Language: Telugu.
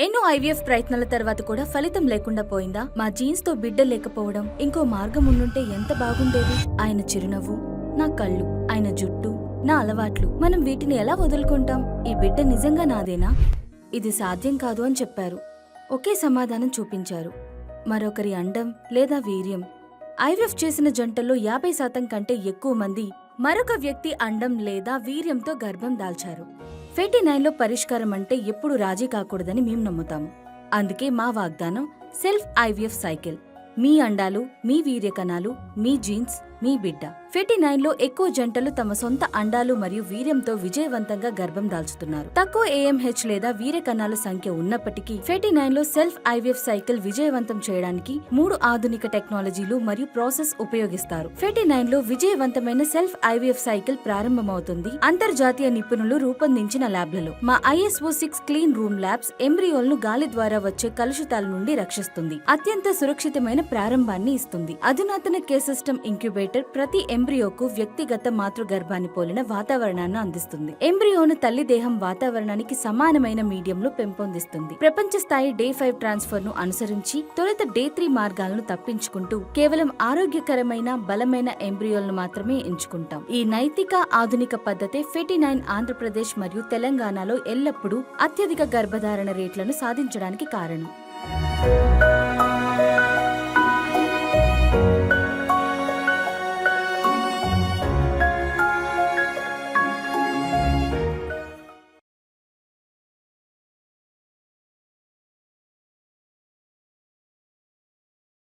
ఎన్నో ఐవీఎఫ్ ప్రయత్నాల తర్వాత కూడా ఫలితం లేకుండా పోయిందా? మా జీన్స్ తో బిడ్డ లేకపోవడం ఇంకో మార్గం ఉండుంటే ఎంత బాగుండేది. ఆయన చిరునవ్వు, నా కళ్ళు, ఆయన జుట్టు, నా అలవాట్లు, మనం వీటిని ఎలా వదులుకుంటాం? ఈ బిడ్డ నిజంగా నాదేనా? ఇది సాధ్యం కాదు అని చెప్పారు. ఒకే సమాధానం చూపించారు, మరొకరి అండం లేదా వీర్యం. ఐవీఎఫ్ చేసిన జంటల్లో 50% కంటే ఎక్కువ మంది మరొక వ్యక్తి అండం లేదా వీర్యంతో గర్భం దాల్చారు. 49లో పరిష్కారం అంటే ఎప్పుడు రాజీ కాకూడదని మేం నమ్ముతాము. అందుకే మా వాగ్దానం సెల్ఫ్ ఐవీఎఫ్ సైకిల్. మీ అండాలు, మీ వీర్యకణాలు, మీ జీన్స్, మీ బిడ్డ. 49లో ఎక్కువ జంటలు తమ సొంత అండాలు మరియు వీర్యంతో విజయవంతంగా గర్భం దాల్చుతున్నారు. తక్కువ ఏఎంహెచ్ లేదా వీర్యకణాల సంఖ్య ఉన్నప్పటికీ 49లో సెల్ఫ్ ఐవీఎఫ్ సైకిల్ విజయవంతం చేయడానికి 3 ఆధునిక టెక్నాలజీలు మరియు ప్రాసెస్ ఉపయోగిస్తారు. 49లో విజయవంతమైన సెల్ఫ్ ఐవీఎఫ్ సైకిల్ ప్రారంభమవుతుంది అంతర్జాతీయ నిపుణులు రూపొందించిన ల్యాబ్లలో. మా ISO 6 క్లీన్ రూమ్ ల్యాబ్స్ ఎంబ్రియోల్ను గాలి ద్వారా వచ్చే కలుషితాల నుండి రక్షిస్తుంది, అత్యంత సురక్షితమైన ప్రారంభాన్ని ఇస్తుంది. అధునాతన కేర్ సిస్టమ్ ఇంక్యుబేటర్ ప్రతి ఎంబ్రియోకు వ్యక్తిగత మాతృగర్భాన్ని పోలిన వాతావరణాన్ని అందిస్తుంది. ఎంబ్రియోను తల్లి దేహం వాతావరణానికి సమానమైన మీడియంలో పెంపొందిస్తుంది. ప్రపంచ స్థాయి డే 5 ట్రాన్స్ఫర్ ను అనుసరించి తొలుత డే 3 మార్గాలను తప్పించుకుంటూ కేవలం ఆరోగ్యకరమైన బలమైన ఎంబ్రియోలను మాత్రమే ఎంచుకుంటాం. ఈ నైతిక ఆధునిక పద్ధతే 49 ఆంధ్రప్రదేశ్ మరియు తెలంగాణలో ఎల్లప్పుడూ అత్యధిక గర్భధారణ రేట్లను సాధించడానికి కారణం.